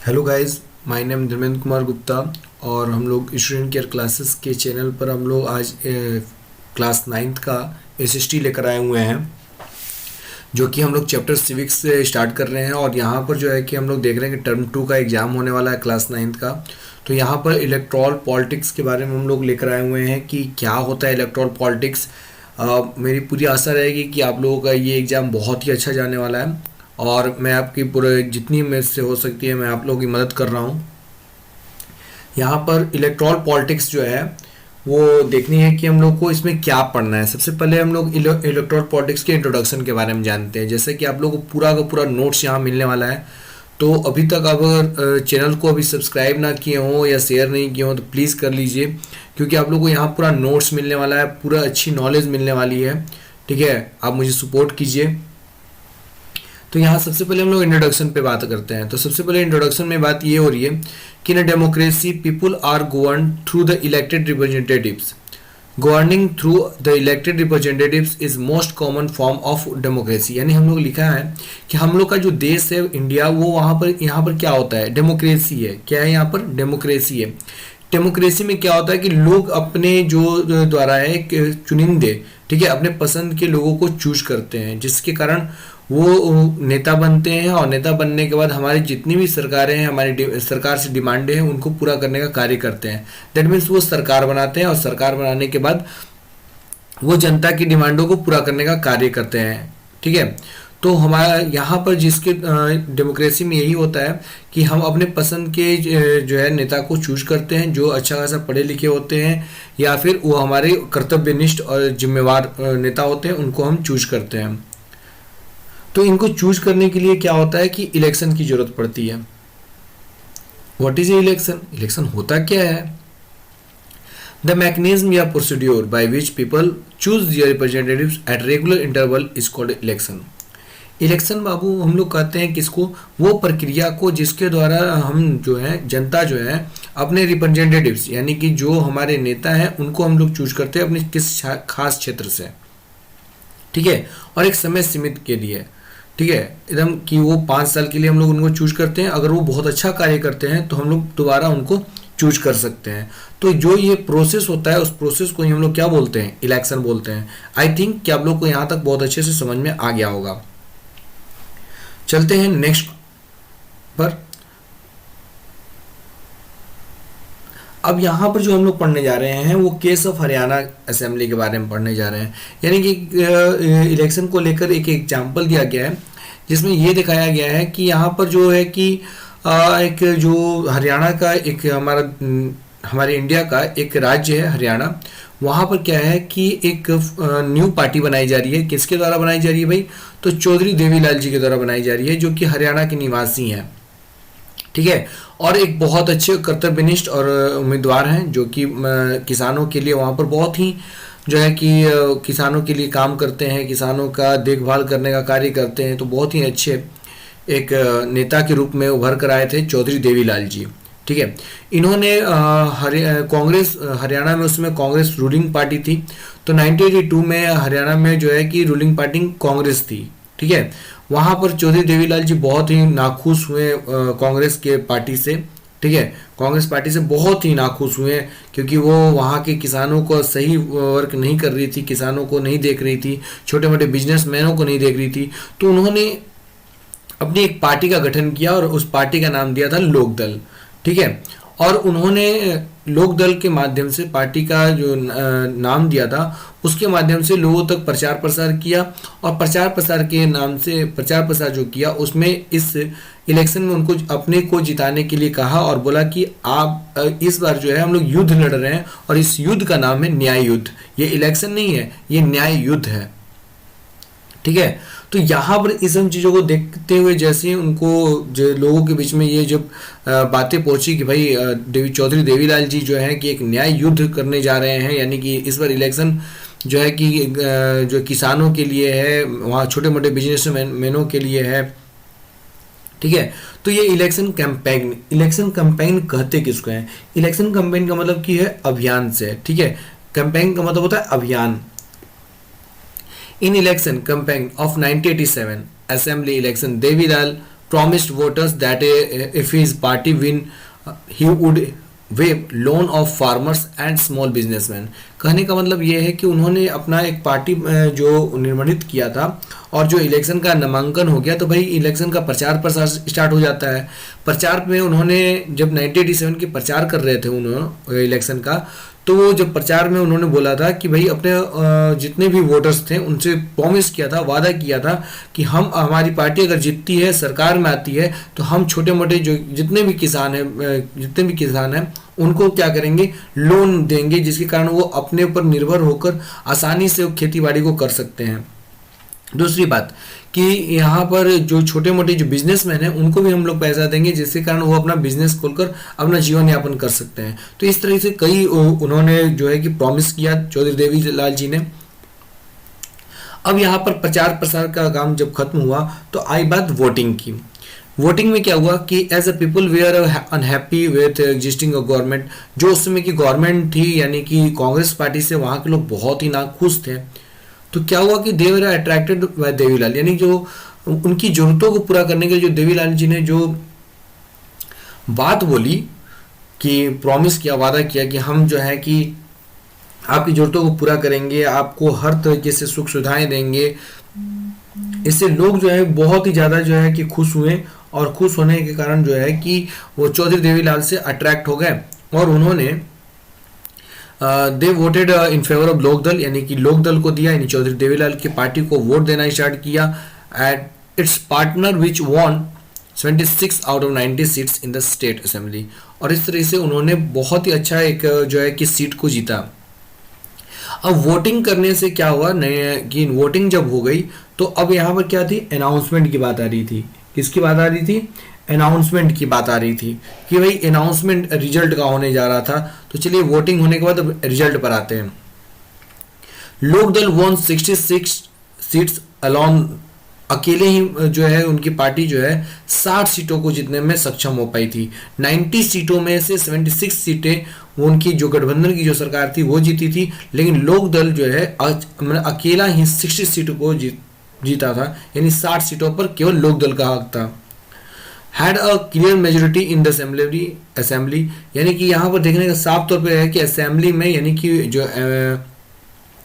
Hello guys, my name Dharmendra Kumar Gupta. और हम लोग स्टूडेंट केयर क्लासेस के चैनल पर हम लोग आज क्लास नाइन्थ का एसएसटी लेकर आए हुए हैं, जो कि हम लोग चैप्टर सिविक्स से स्टार्ट कर रहे हैं। और यहाँ पर जो है कि हम लोग देख रहे हैं कि टर्म 2 का एग्ज़ाम होने वाला है क्लास नाइन्थ का। तो यहाँ पर इलेक्ट्रॉल पॉलिटिक्स के बारे में हम लोग लेकर आए हुए हैं कि क्या होता है इलेक्ट्रॉल पॉलिटिक्स। मेरी पूरी आशा रहेगी कि आप लोगों का ये एग्ज़ाम बहुत ही अच्छा जाने वाला है, और मैं आपकी पूरे जितनी मेरे से हो सकती है मैं आप लोगों की मदद कर रहा हूँ। यहाँ पर इलेक्ट्रॉल पॉलिटिक्स जो है वो देखनी है कि हम लोग को इसमें क्या पढ़ना है। सबसे पहले हम लोग इलेक्ट्रॉल पॉलिटिक्स के इंट्रोडक्शन के बारे में जानते हैं। जैसे कि आप लोगों को पूरा का पूरा नोट्स यहाँ मिलने वाला है। तो अभी तक अगर चैनल को अभी सब्सक्राइब ना किए हों या शेयर नहीं किए हों तो प्लीज़ कर लीजिए, क्योंकि आप लोगों को यहाँ पूरा नोट्स मिलने वाला है, पूरा अच्छी नॉलेज मिलने वाली है। ठीक है, आप मुझे सपोर्ट कीजिए। तो यहाँ सबसे पहले हम लोग इंट्रोडक्शन पे बात करते हैं। तो सबसे पहले इंट्रोडक्शन में बात ये हो रही है कि in democracy people are govern through the elected representatives. Governing through the elected representatives is most common form of democracy. यानी हम लोग लिखा है कि हम लोग का जो देश है इंडिया, वो यहाँ पर क्या होता है, डेमोक्रेसी है। क्या है यहाँ पर, डेमोक्रेसी है। डेमोक्रेसी में क्या होता है कि लोग अपने जो द्वारा है एक चुनिंदे, ठीक है, अपने पसंद के लोगों को चूज करते हैं, जिसके कारण वो नेता बनते हैं। और नेता बनने के बाद हमारी जितनी भी सरकारें हैं, हमारी सरकार से डिमांडें हैं, उनको पूरा करने का कार्य करते हैं। दैट मीन्स वो सरकार बनाते हैं, और सरकार बनाने के बाद वो जनता की डिमांडों को पूरा करने का कार्य करते हैं। ठीक है, तो हमारा यहाँ पर जिसके डेमोक्रेसी में यही होता है कि हम अपने पसंद के जो है नेता को चूज करते हैं, जो अच्छा खासा पढ़े लिखे होते हैं, या फिर वो हमारे कर्तव्यनिष्ठ और जिम्मेवार नेता होते हैं, उनको हम चूज करते हैं। तो इनको चूज करने के लिए क्या होता है कि इलेक्शन की जरूरत पड़ती है। What is election? इलेक्शन होता क्या है? द मैकेनिज्म या procedure by which people choose their representatives at regular interval is called election. Election बाबू हम लोग कहते हैं किसको, वो प्रक्रिया को जिसके द्वारा हम जो है जनता जो है अपने रिप्रेजेंटेटिव्स, यानी कि जो हमारे नेता हैं, उनको हम लोग चूज करते हैं अपने किस खास क्षेत्र से। ठीक है, और एक समय सीमित के लिए। ठीक है, एकदम कि वो 5 साल के लिए हम लोग उनको चूज करते हैं। अगर वो बहुत अच्छा कार्य करते हैं तो हम लोग दोबारा उनको चूज कर सकते हैं। तो जो ये प्रोसेस होता है, उस प्रोसेस को ही हम लोग क्या बोलते हैं, इलेक्शन बोलते हैं। आई थिंक कि आप लोग को यहाँ तक बहुत अच्छे से समझ में आ गया होगा। चलते हैं नेक्स्ट पर। अब यहाँ पर जो हम लोग पढ़ने जा रहे हैं वो केस ऑफ हरियाणा असेंबली के बारे में पढ़ने जा रहे हैं। यानी कि इलेक्शन को लेकर एक एग्जाम्पल दिया गया है, जिसमें ये दिखाया गया है कि यहाँ पर जो है कि एक जो हरियाणा का एक हमारे इंडिया का एक राज्य है हरियाणा। वहाँ पर क्या है कि एक न्यू पार्टी बनाई जा रही है। किसके द्वारा बनाई जा रही है भाई? तो चौधरी देवीलाल जी के द्वारा बनाई जा रही है, जो कि हरियाणा के निवासी हैं। ठीक है, और एक बहुत अच्छे कर्तव्यनिष्ठ और उम्मीदवार हैं, जो कि किसानों के लिए वहाँ पर बहुत ही जो है कि किसानों के लिए काम करते हैं, किसानों का देखभाल करने का कार्य करते हैं। तो बहुत ही अच्छे एक नेता के रूप में उभर कर आए थे चौधरी देवीलाल जी। ठीक है, इन्होंने कांग्रेस हरियाणा में, उसमें कांग्रेस रूलिंग पार्टी थी। तो 1982 में हरियाणा में जो है कि रूलिंग पार्टी कांग्रेस थी। ठीक है, वहाँ पर चौधरी देवीलाल जी बहुत ही नाखुश हुए कांग्रेस के पार्टी से। ठीक है, कांग्रेस पार्टी से बहुत ही नाखुश हुए, क्योंकि वो वहाँ के किसानों को सही वर्क नहीं कर रही थी, किसानों को नहीं देख रही थी, छोटे मोटे बिजनेसमैनों को नहीं देख रही थी। तो उन्होंने अपनी एक पार्टी का गठन किया, और उस पार्टी का नाम दिया था लोकदल। ठीक है, और उन्होंने लोकदल के माध्यम से पार्टी का जो नाम दिया था, उसके माध्यम से लोगों तक प्रचार प्रसार किया। और प्रचार प्रसार के नाम से प्रचार प्रसार जो किया, उसमें इस इलेक्शन में उनको अपने को जिताने के लिए कहा, और बोला कि आप इस बार जो है हम लोग युद्ध लड़ रहे हैं, और इस युद्ध का नाम है न्याय युद्ध। ये इलेक्शन नहीं है, ये न्याय युद्ध है। ठीक है, तो यहाँ पर इस सब चीज़ों को देखते हुए जैसे उनको जो लोगों के बीच में ये जब बातें पहुंची कि भाई चौधरी देवीलाल जी जो है कि एक न्याय युद्ध करने जा रहे हैं, यानी कि इस बार इलेक्शन जो है कि जो किसानों के लिए है, वहाँ छोटे मोटे बिजनेसमैनों के लिए है। ठीक है, तो ये इलेक्शन कैंपेन कहते किसको हैं? इलेक्शन कैंपेन का मतलब की है अभियान से। ठीक है, कैंपेन का मतलब होता है अभियान। In election campaign of 1987 assembly election, Devilal promised voters that if his party win, he would waive loan of farmers and small businessman. कहने का मतलब ये है कि उन्होंने अपना एक पार्टी जो निर्माणित किया था और जो इलेक्शन का नामांकन हो गया तो भाई इलेक्शन का प्रचार प्रसार स्टार्ट हो जाता है। प्रचार में उन्होंने जब 1987 के प्रचार कर रहे थे उन्होंने इलेक्शन का, तो वो जब प्रचार में उन्होंने बोला था कि भाई अपने जितने भी वोटर्स थे उनसे प्रॉमिस किया था, वादा किया था कि हम हमारी पार्टी अगर जीतती है, सरकार में आती है, तो हम छोटे मोटे जो जितने भी किसान हैं उनको क्या करेंगे, लोन देंगे, जिसके कारण वो अपने ऊपर निर्भर होकर आसानी से खेती बाड़ी को कर सकते हैं। दूसरी बात कि यहाँ पर जो छोटे मोटे जो बिजनेसमैन हैं उनको भी हम लोग पैसा देंगे, जिसके कारण वो अपना बिजनेस खोलकर अपना जीवन यापन कर सकते हैं। तो इस तरह से कई उन्होंने जो है कि प्रॉमिस किया चौधरी देवीलाल जी ने। अब यहाँ पर प्रचार प्रसार का काम जब खत्म हुआ तो आई बात वोटिंग की। वोटिंग में क्या हुआ कि as a people we are unhappy with existing government. जो उस समय की गवर्नमेंट थी यानी कि कांग्रेस पार्टी से वहाँ के लोग बहुत ही नाखुश थे। तो क्या हुआ कि दे वर अट्रैक्टेड बाय देवीलाल, यानी जो उनकी जरूरतों को पूरा करने के लिए जो देवीलाल जी ने जो बात बोली कि प्रॉमिस किया, वादा किया कि हम जो है कि आपकी जरूरतों को पूरा करेंगे, आपको हर तरीके से सुख सुविधाएं देंगे, इससे लोग जो है बहुत ही ज़्यादा जो है कि खुश हुए और खुश होने के कारण जो है कि वो चौधरी देवीलाल से अट्रैक्ट हो गए और उन्होंने they voted in favour of Lokdal, यानी कि लोकदल को दिया, यानी चौधरी देवीलाल की पार्टी को वोट देना स्टार्ट किया। At its partner which von 26 out of 90 seats in the state assembly. और इस तरह से उन्होंने बहुत ही अच्छा एक जो है कि सीट को जीता। अब वोटिंग करने से क्या हुआ कि वोटिंग जब हो गई तो अब यहाँ पर क्या थी, अनाउंसमेंट की बात आ रही थी। किसकी बात आ रही थी? अनाउंसमेंट की बात आ रही थी कि भाई अनाउंसमेंट रिजल्ट का होने जा रहा था। तो चलिए वोटिंग होने के बाद अब रिजल्ट पर आते हैं। लोकदल वॉन 66 सीट्स अलॉन्ग, अकेले ही जो है उनकी पार्टी जो है 60 सीटों को जीतने में सक्षम हो पाई थी। 90 सीटों में से 76 सीटें उनकी जो गठबंधन की जो सरकार थी वो जीती थी, लेकिन लोकदल जो है अकेला ही 60 सीटों को जीता था, यानी 60 सीटों पर केवल लोकदल का हक था। Had a clear majority in the assembly, यानी कि यहाँ पर देखने का साफ तौर पे है कि असेंबली में, यानी कि जो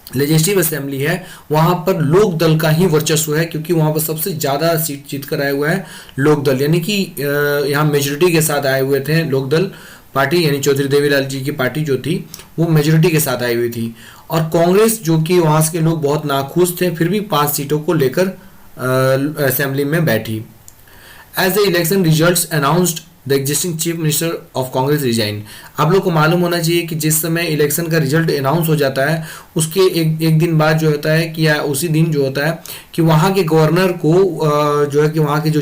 लेजिस्लेटिव असेंबली है वहाँ पर लोक दल का ही वर्चस्व है, क्योंकि वहाँ पर सबसे ज़्यादा सीट जीत कर आए हुए हैं लोक दल, यानी कि यहाँ मेजोरिटी के साथ आए हुए थे लोक दल पार्टी, यानी चौधरी देवीलाल जी की पार्टी जो थी वो मेजोरिटी के साथ आई हुई थी। और कांग्रेस जो कि वहाँ के लोग बहुत नाखुश थे, फिर भी 5 सीटों को लेकर असेंबली में बैठी। As the election results announced the existing chief minister of Congress resign. आप लोग को मालूम होना चाहिए कि जिस समय इलेक्शन का रिजल्ट अनाउंस हो जाता है उसके एक दिन बाद जो होता है कि या उसी दिन जो होता है कि वहाँ के गवर्नर को जो है कि वहाँ के जो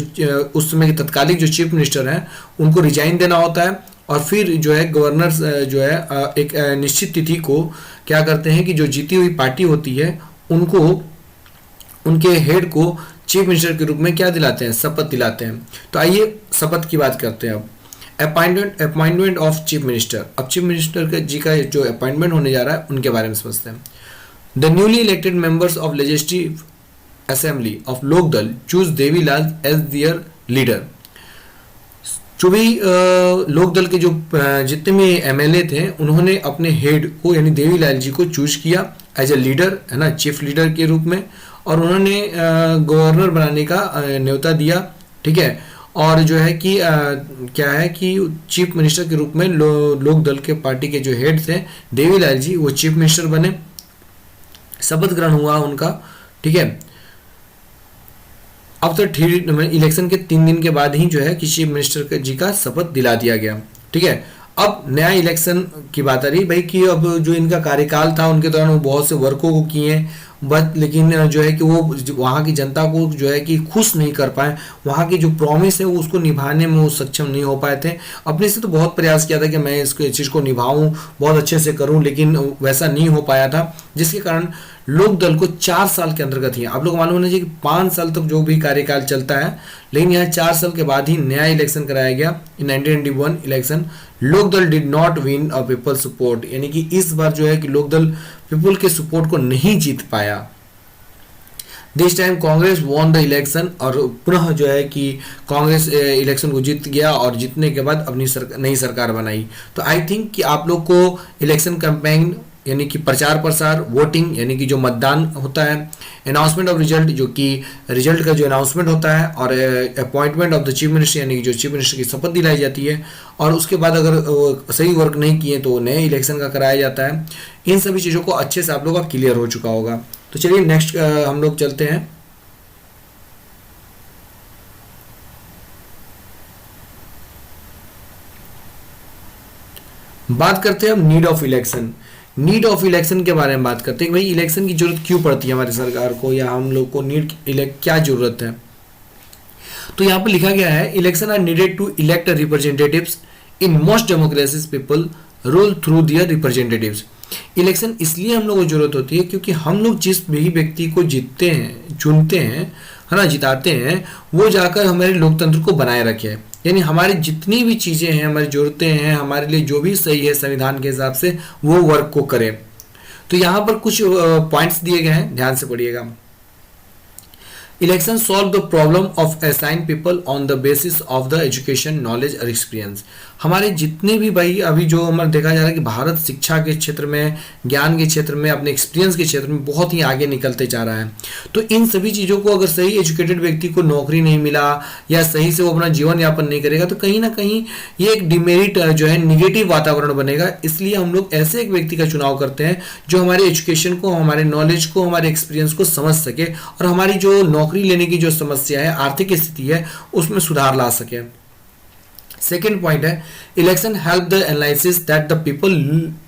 उस समय के तत्कालिक जो चीफ मिनिस्टर हैं उनको रिजाइन देना होता है। और फिर जो है गवर्नर जो है एक निश्चित तिथि को क्या करते हैं कि जो जीती हुई पार्टी होती है उनको, उनके हेड को चीफ मिनिस्टर के रूप में क्या दिलाते हैं, शपथ दिलाते हैं। तो आइए शपथ की बात करते हैं। अब अपॉइंटमेंट ऑफ चीफ मिनिस्टर, अब चीफ मिनिस्टर जी का जो अपॉइंटमेंट होने जा रहा है उनके बारे में समझते हैं। The newly elected members of legislative assembly of Lokdal choose Devilal as their leader. जो भी लोकदल के जो जितने भी एमएलए थे उन्होंने अपने हेड को यानी देवीलाल जी को चूज किया एज ए लीडर, है ना, चीफ लीडर के रूप में, और उन्होंने गवर्नर बनाने का न्योता दिया, ठीक है। और जो है कि क्या है कि चीफ मिनिस्टर के रूप में लोक दल के पार्टी के जो हेड थे देवीलाल जी वो चीफ मिनिस्टर बने, शपथ ग्रहण हुआ उनका, ठीक है। अब तो इलेक्शन के 3 दिन के बाद ही जो है कि चीफ मिनिस्टर जी का शपथ दिला दिया गया, ठीक है। अब नया इलेक्शन की बात आ रही भाई कि अब जो इनका कार्यकाल था उनके दौरान वो बहुत से वर्कों को किए, बट लेकिन जो है कि वो वहाँ की जनता को जो है कि खुश नहीं कर पाए, वहाँ की जो प्रॉमिस है वो उसको निभाने में वो सक्षम नहीं हो पाए थे। अपने से तो बहुत प्रयास किया था कि मैं इसको इस चीज़ को निभाऊं, बहुत अच्छे से करूं, लेकिन वैसा नहीं हो पाया था, जिसके कारण लोक दल को 4 साल के अंतर्गत ही, आप लोग मालूम होना चाहिए कि 5 साल तक जो भी कार्यकाल चलता है, लेकिन यहाँ 4 साल के बाद ही नया इलेक्शन कराया गया। इन 1991 इलेक्शन लोक दल did not win a people support, यानी कि इस बार जो है कि लोक दल पीपल के सपोर्ट को नहीं जीत पाया। This time Congress won the election, और पुनः जो है कि कांग्रेस इलेक्शन को जीत गया और जीतने के बाद अपनी नई सरकार बनाई। तो आई थिंक कि आप लोग को इलेक्शन कैंपेन यानी कि प्रचार प्रसार, वोटिंग यानी कि जो मतदान होता है, अनाउंसमेंट ऑफ रिजल्ट जो कि रिजल्ट का जो अनाउंसमेंट होता है, और appointment of the chief minister यानी कि जो चीफ मिनिस्टर की शपथ दिलाई जाती है, और उसके बाद अगर सही वर्क नहीं किए तो नए इलेक्शन का कराया जाता है। इन सभी चीज़ों को अच्छे से आप लोग का क्लियर हो चुका होगा। तो चलिए नेक्स्ट हम लोग चलते हैं। बात करते हैं हम need of election. Need of election के बारे में बात करते हैं कि भाई इलेक्शन की जरूरत क्यों पड़ती है हमारी सरकार को, या हम लोग को क्या जरूरत है। तो यहाँ पर लिखा गया है, election are needed to elect representatives in most democracies people rule through their representatives. Election इसलिए हम लोग को जरूरत होती है क्योंकि हम लोग जिस भी व्यक्ति को जीतते हैं, चुनते हैं, है ना, जिताते हैं, वो जाकर हमारे लोकतंत्र को बनाए रखे। यानी हमारी जितनी भी चीज़ें हैं, हमारी जरूरतें हैं, हमारे लिए जो भी सही है संविधान के हिसाब से वो वर्क को करें। तो यहाँ पर कुछ पॉइंट्स दिए गए हैं, ध्यान से पढ़िएगा। Election solve the problem of assign people on the basis of the education, knowledge और एक्सपीरियंस। हमारे जितने भी भाई अभी जो हमारा देखा जा रहा है कि भारत शिक्षा के क्षेत्र में, ज्ञान के क्षेत्र में, अपने एक्सपीरियंस के क्षेत्र में बहुत ही आगे निकलते जा रहा है। तो इन सभी चीज़ों को अगर सही एजुकेटेड व्यक्ति को नौकरी नहीं मिला या सही से वो अपना जीवन यापन नहीं करेगा तो कहीं ना कहीं ये एक डिमेरिट जो है, निगेटिव वातावरण बनेगा। इसलिए हम लोग ऐसे एक व्यक्ति का चुनाव करते हैं जो हमारे एजुकेशन को, हमारे नॉलेज को, हमारे एक्सपीरियंस को समझ सके और हमारी जो नौकरी लेने की जो समस्या है, आर्थिक स्थिति है, उसमें सुधार ला सके। सेकेंड पॉइंट है, election help the analysis that the people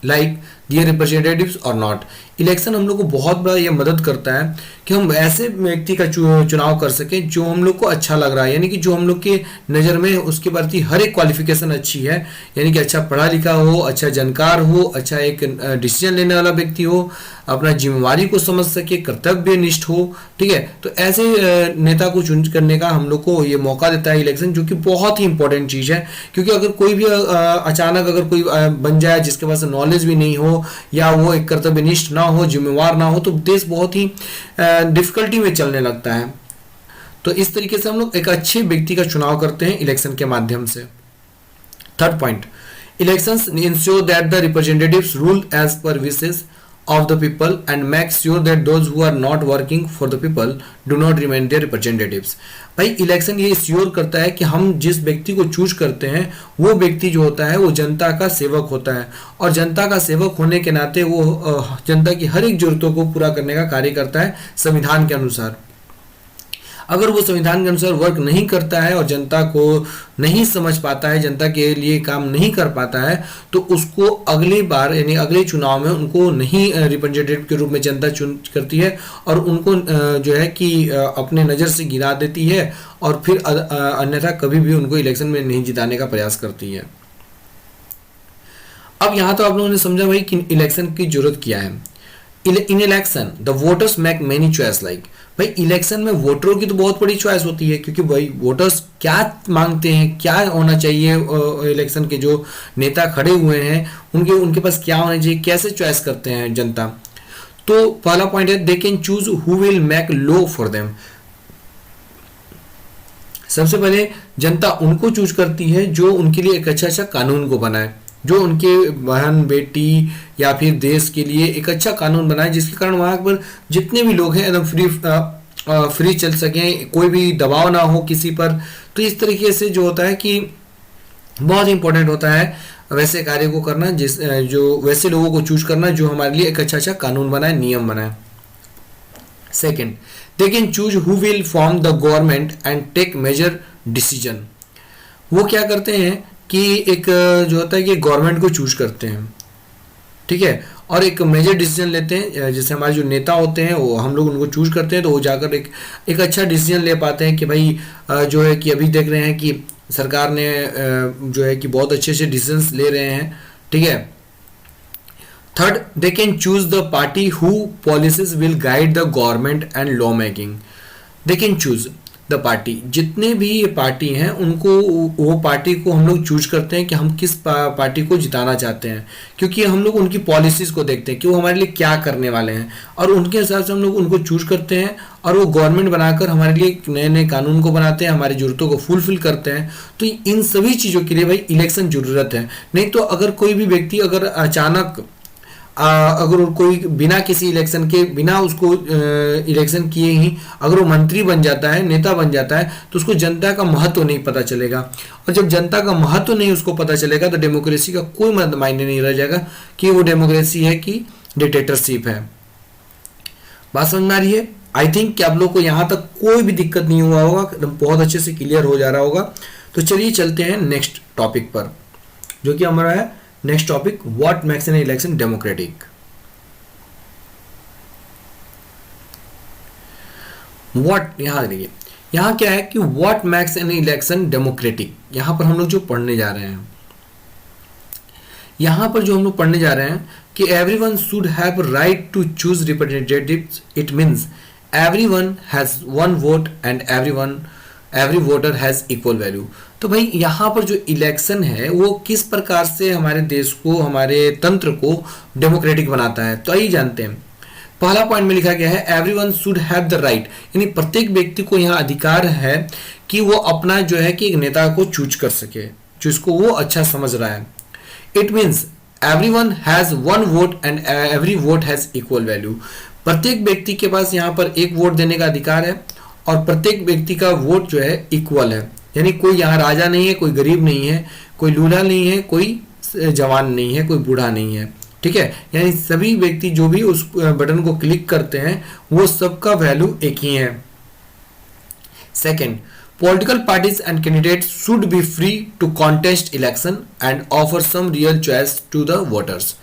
like their representatives और नॉट। इलेक्शन हम लोग को बहुत बड़ा ये मदद करता है कि हम ऐसे व्यक्ति का चुनाव कर सकें जो हम लोग को अच्छा लग रहा है, यानी कि जो हम लोग के नज़र में उसके प्रति हर एक क्वालिफिकेशन अच्छी है, यानी कि अच्छा पढ़ा लिखा हो, अच्छा जानकार हो, अच्छा एक डिसीजन लेने वाला व्यक्ति हो, अपना जिम्मेवारी को समझ सके, कर्तव्यनिष्ठ हो। ठीक है, तो ऐसे नेता को चुन करने का हम लोग को ये मौका देता है इलेक्शन, जो कि बहुत ही इंपॉर्टेंट चीज़ है। क्योंकि अगर कोई भी अचानक अगर कोई बन जाए जिसके पास नॉलेज भी नहीं हो या वो एक कर्तव्यनिष्ठ ना हो, जिम्मेवार ना हो, तो देश बहुत ही डिफिकल्टी में चलने लगता है। तो इस तरीके से हम लोग एक अच्छे व्यक्ति का चुनाव करते हैं इलेक्शन के माध्यम से। Third point, elections ensure that the representatives rule as per wishes of the people and make sure that those who are not working for the people do not remain their representatives। भाई election ये sure करता है कि हम जिस व्यक्ति को choose करते हैं वो व्यक्ति जो होता है वो जनता का सेवक होता है, और जनता का सेवक होने के नाते वो जनता की हर एक जरूरतों को पूरा करने का कार्य करता है संविधान के अनुसार। अगर वो संविधान के अनुसार वर्क नहीं करता है और जनता को नहीं समझ पाता है, जनता के लिए काम नहीं कर पाता है, तो उसको अगली बार यानी अगले चुनाव में उनको नहीं रिप्रेजेंटेटिव के रूप में जनता चुन करती है और उनको जो है कि अपने नज़र से गिरा देती है, और फिर अन्यथा कभी भी उनको इलेक्शन में नहीं जिताने का प्रयास करती है। अब यहाँ तो आप लोगों ने समझा भाई कि इलेक्शन की जरूरत क्या है। In election the voters make many choice like. भाई इलेक्शन में वोटरों की तो बहुत बड़ी चॉइस होती है, क्योंकि भाई वोटर्स क्या मांगते हैं, क्या होना चाहिए, इलेक्शन के जो नेता खड़े हुए हैं उनके पास क्या होना चाहिए, कैसे चॉइस करते हैं जनता। तो पहला पॉइंट है, दे can choose who will make law for them. सबसे पहले जनता उनको चूज करती है जो उनके लिए एक अच्छा कानून को बनाए, जो उनके बहन बेटी या फिर देश के लिए एक अच्छा कानून बनाए, जिसके कारण वहाँ पर जितने भी लोग हैं एकदम फ्री चल सकें, कोई भी दबाव ना हो किसी पर। तो इस तरीके से जो होता है कि बहुत इंपॉर्टेंट होता है वैसे कार्य को करना, जो वैसे लोगों को चूज करना जो हमारे लिए एक अच्छा कानून बनाए, नियम बनाए। Second, they can choose who will form the government and take major decision. वो क्या करते हैं कि एक जो होता है कि गवर्नमेंट को चूज करते हैं, ठीक है, और एक मेजर डिसीजन लेते हैं। जैसे हमारे जो नेता होते हैं वो हम लोग उनको चूज करते हैं, तो वो जाकर एक अच्छा डिसीजन ले पाते हैं कि भाई जो है कि अभी देख रहे हैं कि सरकार ने जो है कि बहुत अच्छे अच्छे डिसीजंस ले रहे हैं, ठीक है। Third, they can choose the party who policies will guide the government and law making. They can choose the party, जितने भी ये पार्टी हैं उनको, वो पार्टी को हम लोग चूज करते हैं कि हम किस पार्टी को जिताना चाहते हैं, क्योंकि हम लोग उनकी पॉलिसीज को देखते हैं कि वो हमारे लिए क्या करने वाले हैं, और उनके हिसाब से हम लोग उनको चूज करते हैं, और वो गवर्नमेंट बनाकर हमारे लिए नए नए कानून को बनाते हैं, हमारी जरूरतों को फुलफिल करते हैं। तो इन सभी चीज़ों के लिए भाई इलेक्शन जरूरत है। नहीं तो अगर कोई भी व्यक्ति अगर अचानक अगर कोई बिना किसी इलेक्शन के, बिना उसको इलेक्शन किए ही अगर वो मंत्री बन जाता है, नेता बन जाता है, तो उसको जनता का महत्व नहीं पता चलेगा, और जब जनता का महत्व नहीं उसको पता चलेगा तो डेमोक्रेसी का कोई मायने नहीं रह जाएगा कि वो डेमोक्रेसी है कि डिक्टेटरशिप है। बात समझ में आ रही है? आई थिंक कि आप लोग को यहाँ तक कोई भी दिक्कत नहीं हुआ होगा, एकदम बहुत अच्छे से क्लियर हो जा रहा होगा। तो चलिए चलते हैं नेक्स्ट टॉपिक पर, जो कि हमारा है next topic, what makes an election democratic. What, यहां देखिए, यहां क्या है कि what makes an election democratic, यहां पर हम लोग जो पढ़ने जा रहे हैं, यहां पर जो हम लोग पढ़ने जा रहे हैं कि everyone should have right to choose representatives, it means everyone has one vote and every voter has equal value. तो भाई यहाँ पर जो इलेक्शन है वो किस प्रकार से हमारे देश को, हमारे तंत्र को डेमोक्रेटिक बनाता है, तो आइए जानते हैं। पहला पॉइंट में लिखा गया है everyone should have the right, यानी प्रत्येक व्यक्ति को यहाँ अधिकार है कि वो अपना जो है कि एक नेता को चूज कर सके जिसको वो अच्छा समझ रहा है। It means everyone has one vote and every vote has equal value. प्रत्येक व्यक्ति के पास यहाँ पर एक वोट देने का अधिकार है, और प्रत्येक व्यक्ति का वोट जो है इक्वल है, यानी कोई यहाँ राजा नहीं है, कोई गरीब नहीं है, कोई लूल्हा नहीं है, कोई जवान नहीं है, कोई बूढ़ा नहीं है, ठीक है। यानी सभी व्यक्ति जो भी उस बटन को क्लिक करते हैं वो सबका वैल्यू एक ही है। Second, political parties and candidates should be free to contest election and offer some real choice to the voters.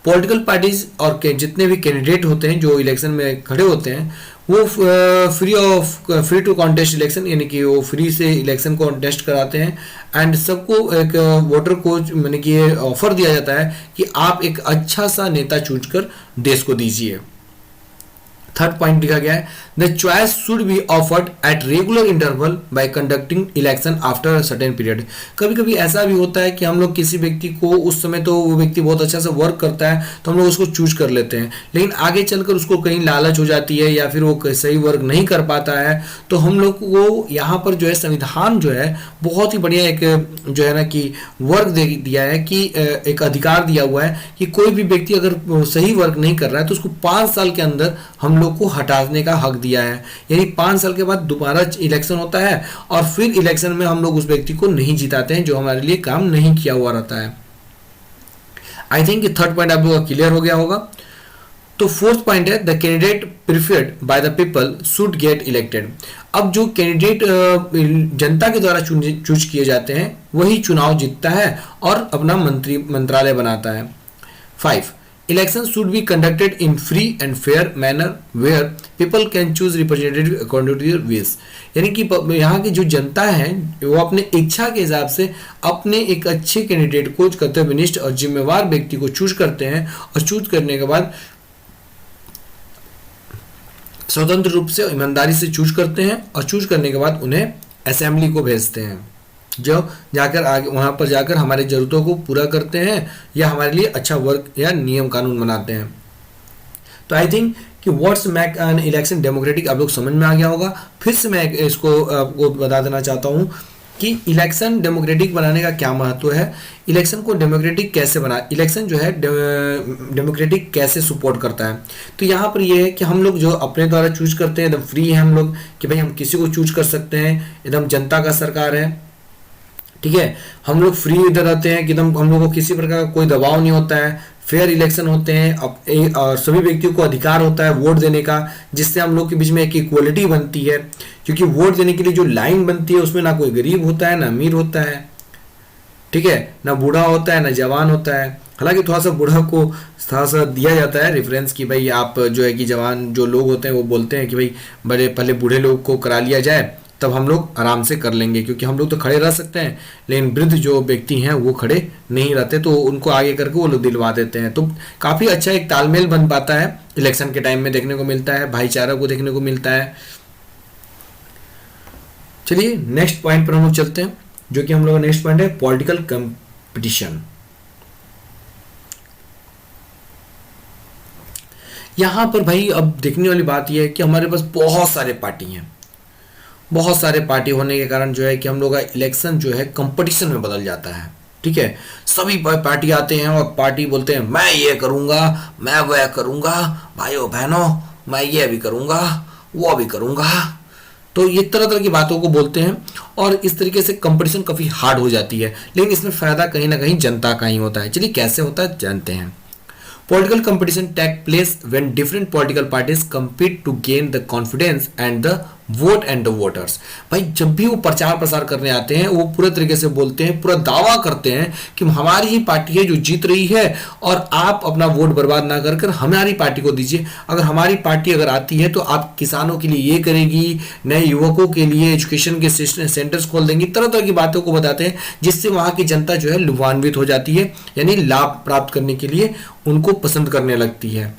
Political parties और जितने भी कैंडिडेट होते हैं जो इलेक्शन में खड़े होते हैं वो फ्री टू कॉन्टेस्ट इलेक्शन, यानी कि वो फ्री से इलेक्शन को कॉन्टेस्ट कराते हैं, एंड सबको एक वोटर को यानी कि ये ऑफर दिया जाता है कि आप एक अच्छा सा नेता चूज कर देश को दीजिए। थर्ड पॉइंट लिखा गया है the choice should be offered eight regular interval bye conducting election after a certain period. कभी कभी ऐसा भी होता है कि हम लोग किसी व्यक्ति को, उस समय तो वो व्यक्ति बहुत अच्छा से वर्क करता है तो हम लोग उसको चूज कर लेते हैं, लेकिन आगे चलकर उसको कहीं लालच हो जाती है या फिर वो सही वर्क नहीं कर पाता है, तो हम लोग को यहाँ पर जो है संविधान जो है बहुत ही बढ़िया एक जो है ना कि वर्क दे दिया है कि एक अधिकार दिया हुआ है कि कोई भी व्यक्ति अगर सही वर्क नहीं कर रहा है तो उसको 5 साल के अंदर हम लोग को हटाने का हक दिया है। यानी 5 साल के बाद दोबारा इलेक्शन होता है और फिर इलेक्शन में हम लोग उस व्यक्ति को नहीं जिताते हैं जो हमारे लिए काम नहीं किया हुआ रहता है। आई थिंक थर्ड पॉइंट आप लोगों का क्लियर हो गया होगा। तो फोर्थ पॉइंट है the candidate preferred by the people should get elected. अब जो कैंडिडेट जनता के द्वारा चूज किए जाते हैं वही चुनाव जीतता है और अपना मंत्रालय बनाता है। 5. Elections should be conducted in free and fair manner where people can choose representative according to their wish। यानी कि यहाँ की जो जनता है वो अपने इच्छा के हिसाब से अपने एक अच्छे कैंडिडेट को, कर्तव्यनिष्ठ और जिम्मेवार व्यक्ति को चूज करते हैं, और चूज करने के बाद स्वतंत्र रूप से ईमानदारी से चूज करते हैं, और चूज करने के बाद उन्हें असेंबली को भेजते हैं जो जाकर आगे वहां पर जाकर हमारी जरूरतों को पूरा करते हैं या हमारे लिए अच्छा वर्क या नियम कानून बनाते हैं। तो आई थिंक कि what's make an election democratic आप लोग समझ में आ गया होगा। फिर से मैं इसको आपको बता देना चाहता हूँ कि इलेक्शन डेमोक्रेटिक बनाने का क्या महत्व है, इलेक्शन को डेमोक्रेटिक कैसे बना, इलेक्शन जो है डेमोक्रेटिक कैसे सपोर्ट करता है। तो यहाँ पर ये है कि हम लोग जो अपने द्वारा चूज करते हैं, एकदम फ्री है हम लोग कि भाई हम किसी को चूज कर सकते हैं, एकदम जनता का सरकार है, ठीक है। हम लोग फ्री इधर रहते हैं कि एकदम हम लोग को किसी प्रकार का कोई दबाव नहीं होता है, फेयर इलेक्शन होते हैं और सभी व्यक्तियों को अधिकार होता है वोट देने का, जिससे हम लोग के बीच में एक इक्वलिटी बनती है। क्योंकि वोट देने के लिए जो लाइन बनती है उसमें ना कोई गरीब होता है ना अमीर होता है, ठीक है, ना बूढ़ा होता है ना जवान होता है। हालांकि थोड़ा सा बूढ़ा को थोड़ा सा दिया जाता है रेफरेंस कि भाई आप जो है कि जवान जो लोग होते हैं वो बोलते हैं कि भाई बड़े पहले बूढ़े लोग को करा लिया जाए तब हम लोग आराम से कर लेंगे, क्योंकि हम लोग तो खड़े रह सकते हैं लेकिन वृद्ध जो व्यक्ति हैं वो खड़े नहीं रहते, तो उनको आगे करके वो लोग दिलवा देते हैं। तो काफ़ी अच्छा एक तालमेल बन पाता है इलेक्शन के टाइम में, देखने को मिलता है, भाईचारा को देखने को मिलता है। चलिए नेक्स्ट पॉइंट पर हम लोग चलते हैं, जो कि हम लोग का नेक्स्ट पॉइंट है पॉलिटिकल कंपटीशन। यहां पर भाई अब देखने वाली बात यह है कि हमारे पास बहुत सारे पार्टी हैं, बहुत सारे पार्टी होने के कारण जो है कि हम लोग का इलेक्शन जो है कंपटीशन में बदल जाता है। ठीक है, सभी पार्टी आते हैं और पार्टी बोलते हैं मैं ये करूंगा, मैं वह करूंगा, भाइयों बहनों मैं ये भी करूंगा, वो भी करूंगा। तो ये तरह तरह की बातों को बोलते हैं और इस तरीके से कंपटीशन काफी हार्ड हो जाती है, लेकिन इसमें फायदा कहीं ना कहीं जनता का ही होता है। चलिए कैसे होता है जानते हैं। Political competition take place when different political parties compete to gain the confidence and the vote and the voters। भाई जब भी वो प्रचार प्रसार करने आते हैं वो पूरे तरीके से बोलते हैं, पूरा दावा करते हैं कि हमारी ही पार्टी है जो जीत रही है और आप अपना वोट बर्बाद ना कर कर हमारी पार्टी को दीजिए। अगर हमारी पार्टी अगर आती है तो आप किसानों के लिए ये करेगी, नए युवकों के लिए एजुकेशन के सेंटर्स खोल देंगी, तरह तरह की बातों को बताते हैं जिससे वहां की जनता जो है लाभान्वित हो जाती है, यानी लाभ प्राप्त करने के लिए उनको पसंद करने लगती है।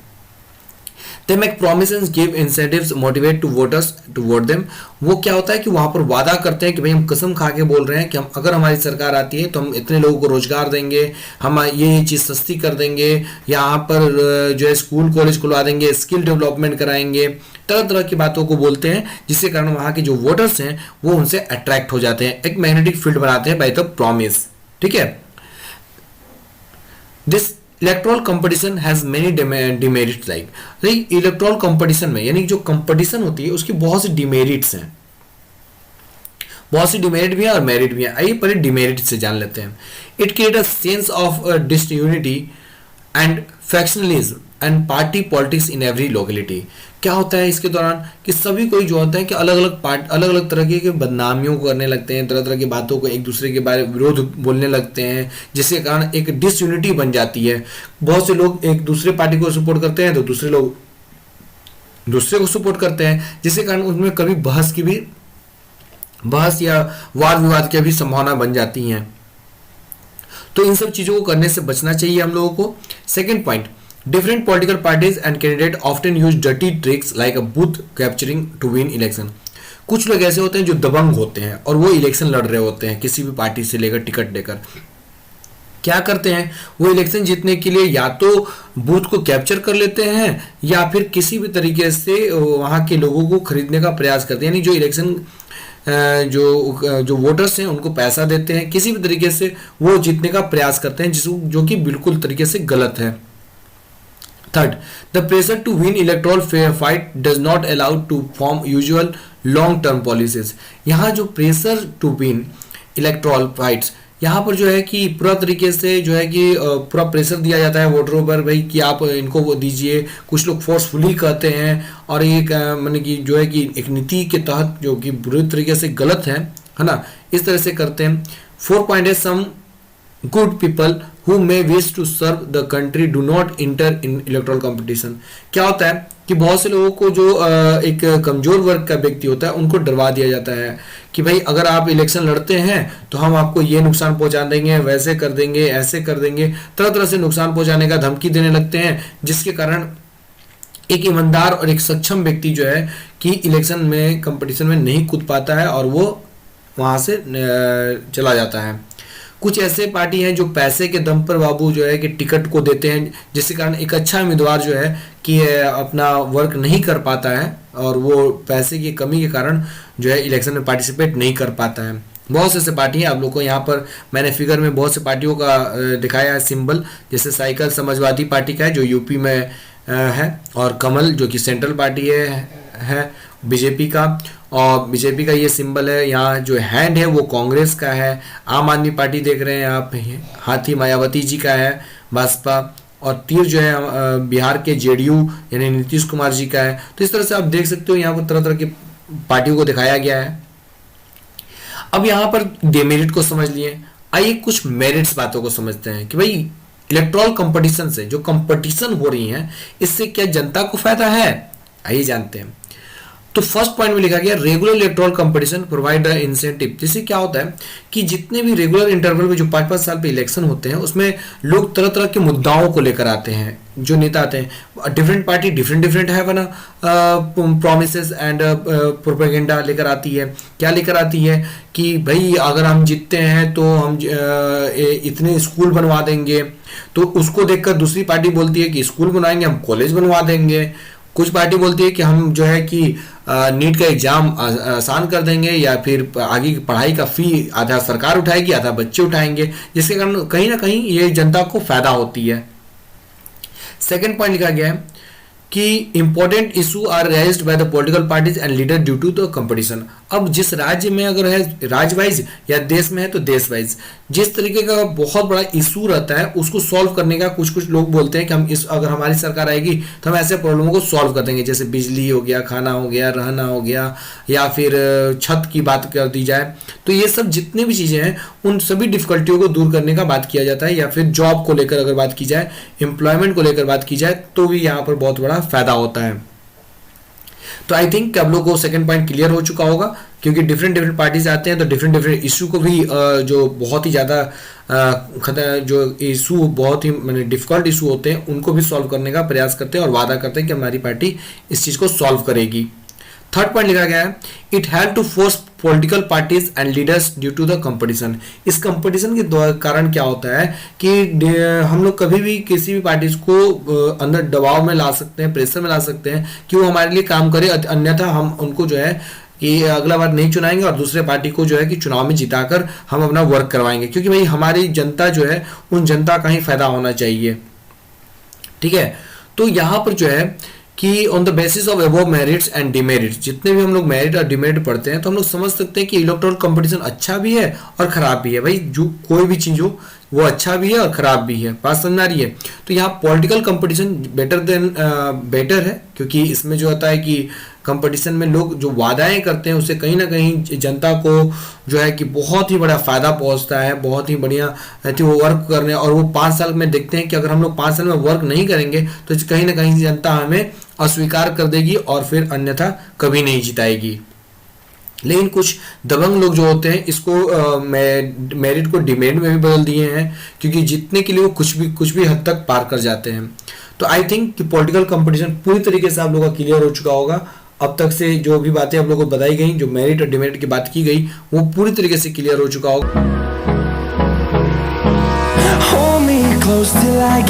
They make promises, give incentives, motivate to voters to vote them। वो क्या होता है कि वहां पर वादा करते हैं कि भाई हम कसम खा के बोल रहे हैं कि हम अगर हमारी सरकार आती है तो हम इतने लोगों को रोजगार देंगे, हम ये चीज सस्ती कर देंगे, यहाँ पर जो है स्कूल कॉलेज खुलवा देंगे, स्किल डेवलपमेंट कराएंगे, तरह तरह की बातों को बोलते हैं जिसके कारण वहां के जो वोटर्स हैं वो उनसे अट्रैक्ट हो जाते हैं, एक मैग्नेटिक फील्ड बनाते हैं बाय द प्रॉमिस। ठीक है, this electoral competition has many demerits. Like electoral competition में यानी जो कंपटीशन होती है उसकी बहुत सी डिमेरिट्स हैं, बहुत सी डिमेरिट भी है और मेरिट भी है। आइए पहले डिमेरिट से जान लेते हैं। It create a sense of disunity and factionalism and party politics in every locality. क्या होता है इसके दौरान कि सभी कोई जो होता है कि अलग अलग तरह के बदनामियों को करने लगते हैं, तरह तरह की बातों को एक दूसरे के बारे में विरोध बोलने लगते हैं, जिसके कारण एक डिसयूनिटी बन जाती है। बहुत से लोग एक दूसरे पार्टी को सपोर्ट करते हैं तो दूसरे लोग दूसरे को सपोर्ट करते हैं, जिसके कारण उनमें कभी बहस या वाद विवाद की भी संभावना बन जाती है। तो इन सब चीजों को करने से बचना चाहिए हम लोगों को। Second point, different political parties and candidates often use dirty tricks like a booth capturing to win election। कुछ लोग ऐसे होते हैं जो दबंग होते हैं और वो इलेक्शन लड़ रहे होते हैं किसी भी पार्टी से लेकर टिकट लेकर। क्या करते हैं वो इलेक्शन जीतने के लिए या तो बूथ को कैप्चर कर लेते हैं या फिर किसी भी तरीके से वहां के लोगों को खरीदने का प्रयास करते हैं, यानी जो इलेक्शन जो वोटर्स हैं उनको पैसा देते हैं, किसी भी तरीके से वो जीतने का प्रयास करते हैं जो कि बिल्कुल तरीके से गलत है। Third, the pressure to win electoral fight does not allow to form usual long-term policies। यहाँ जो pressure to win electoral fights, यहाँ पर जो है कि पूरा तरीके से जो है कि पूरा प्रेशर दिया जाता है वोटरों पर भाई कि आप इनको वो दीजिए। कुछ लोग फोर्सफुली कहते हैं और एक माने कि जो है कि एक नीति के तहत जो कि बुरी तरीके से गलत है ना, इस तरह से करते हैं। 4 पॉइंट है, सम good people who may wish to serve the country do not enter in electoral competition। क्या होता है कि बहुत से लोगों को जो एक कमजोर वर्ग का व्यक्ति होता है उनको डरवा दिया जाता है कि भाई अगर आप इलेक्शन लड़ते हैं तो हम आपको ये नुकसान पहुंचा देंगे, वैसे कर देंगे, ऐसे कर देंगे, तरह तरह से नुकसान पहुंचाने का धमकी देने लगते हैं, जिसके कारण एक ईमानदार और एक सक्षम व्यक्ति जो है कि इलेक्शन में कंपटीशन में नहीं कूद पाता है और वो वहां से चला जाता है। कुछ ऐसे पार्टी हैं जो पैसे के दम पर बाबू जो है कि टिकट को देते हैं, जिसके कारण एक अच्छा उम्मीदवार जो है कि अपना वर्क नहीं कर पाता है और वो पैसे की कमी के कारण जो है इलेक्शन में पार्टिसिपेट नहीं कर पाता है। बहुत से ऐसे पार्टी हैं, आप लोग को यहाँ पर मैंने फिगर में बहुत से पार्टियों का दिखाया है सिंबल, जैसे साइकिल समाजवादी पार्टी का है जो यूपी में है, और कमल जो कि सेंट्रल पार्टी है बीजेपी का, और बीजेपी का ये सिंबल है। यहाँ जो हैंड है वो कांग्रेस का है। आम आदमी पार्टी देख रहे हैं आप, हाथी मायावती जी का है भाजपा, और तीर जो है बिहार के जेडीयू यानी नीतीश कुमार जी का है। तो इस तरह से आप देख सकते हो यहाँ पर तरह तरह की पार्टियों को दिखाया गया है। अब यहाँ पर डिमेरिट को समझ लिए, आइए कुछ मेरिट्स बातों को समझते हैं कि भाई इलेक्ट्रल कंपटीशन से जो कंपटीशन हो रही है इससे क्या जनता को फायदा है, आइए जानते हैं। तो फर्स्ट पॉइंट में लिखा गया regular electoral competition provide the incentive. जिससे क्या होता है कि जितने भी रेगुलर इंटरवल में जो 5-5 साल पे इलेक्शन होते हैं उसमें लोग तरह तरह के मुद्दाओं को लेकर आते हैं, जो नेता आते हैं, डिफरेंट पार्टी डिफरेंट डिफरेंट है बना प्रोमिसेस एंड प्रोपेगेंडा लेकर आती है। क्या लेकर आती है कि भाई अगर हम जीतते हैं तो हम इतने स्कूल बनवा देंगे, तो उसको देखकर दूसरी पार्टी बोलती है कि स्कूल बनवाएंगे, हम कॉलेज बनवा देंगे। कुछ पार्टी बोलती है कि हम जो है कि नीट का एग्जाम आसान कर देंगे, या फिर आगे की पढ़ाई का फी आधा सरकार उठाएगी आधा बच्चे उठाएंगे, जिसके कारण कहीं ना कहीं ये जनता को फायदा होती है। सेकंड पॉइंट लिखा गया है कि important issue are raised by the political parties and leader due to the competition. अब जिस राज्य में अगर है राज्य वाइज या देश में है तो देश वाइज जिस तरीके का बहुत बड़ा इशू रहता है उसको सॉल्व करने का कुछ कुछ लोग बोलते हैं कि हम इस अगर हमारी सरकार आएगी तो हम ऐसे प्रॉब्लमों को सॉल्व कर देंगे, जैसे बिजली हो गया, खाना हो गया, रहना हो गया, या फिर छत की बात कर दी जाए। तो ये सब जितनी भी चीज़ें हैं उन सभी डिफिकल्टियों को दूर करने का बात किया जाता है, या फिर जॉब को लेकर अगर बात की जाए, एम्प्लॉयमेंट को लेकर बात की जाए, तो भी यहाँ पर बहुत बड़ा फायदा होता है। तो आई थिंक आप लोगों को सेकंड पॉइंट क्लियर हो चुका होगा, क्योंकि डिफरेंट डिफरेंट पार्टीज आते हैं तो डिफरेंट डिफरेंट इशू को भी जो बहुत ही ज़्यादा जो इशू बहुत ही मैंने डिफिकल्ट इशू होते हैं उनको भी सॉल्व करने का प्रयास करते हैं और वादा करते हैं कि हमारी पार्टी इस चीज़ को सॉल्व करेगी। थर्ड पॉइंट लिखा गया है it help to force political parties and leaders due to the competition. इस कंपटीशन के कारण क्या होता है कि हम लोग कभी भी किसी भी पार्टीज को अंदर दबाव में ला सकते हैं, प्रेशर में ला सकते हैं कि वो हमारे लिए काम करे, अन्यथा हम उनको जो है कि अगला बार नहीं चुनाएंगे और दूसरे पार्टी को जो है कि चुनाव में जिताकर हम अपना वर्क करवाएंगे, क्योंकि भाई हमारी जनता जो है उन जनता का ही फायदा होना चाहिए। ठीक है, तो यहाँ पर जो है कि on the basis of above merits and demerits, जितने भी हम लोग मेरिट और डिमेरिट पढ़ते हैं तो हम लोग समझ सकते हैं कि इलेक्टोरल कंपटीशन अच्छा भी है और खराब भी है। भाई जो कोई भी चीज़ हो वो अच्छा भी है और खराब भी है, बात समझ आ रही है। तो यहाँ पॉलिटिकल कंपटीशन बेटर है, क्योंकि इसमें जो होता है कि कंपटीशन में लोग जो वादाएं करते हैं उससे कहीं ना कहीं जनता को जो है कि बहुत ही बड़ा फायदा पहुंचता है, बहुत ही बढ़िया वो वर्क करने, और वो 5 साल में देखते हैं कि अगर हम लोग 5 साल में वर्क नहीं करेंगे तो कहीं ना कहीं जनता हमें अस्वीकार कर देगी और फिर अन्यथा कभी नहीं जिताएगी। लेकिन कुछ दबंग लोग जो होते हैं इसको मेरिट को डिमेरिट में भी बदल दिए हैं, क्योंकि जीतने के लिए वो कुछ भी हद तक पार कर जाते हैं। तो आई थिंक कि पॉलिटिकल कंपटीशन पूरी तरीके से आप लोगों का क्लियर हो चुका होगा। अब तक से जो भी बातें आप लोगों को बताई गई, जो मेरिट और डिमेरिट की बात की गई, वो पूरी तरीके से क्लियर हो चुका होगा।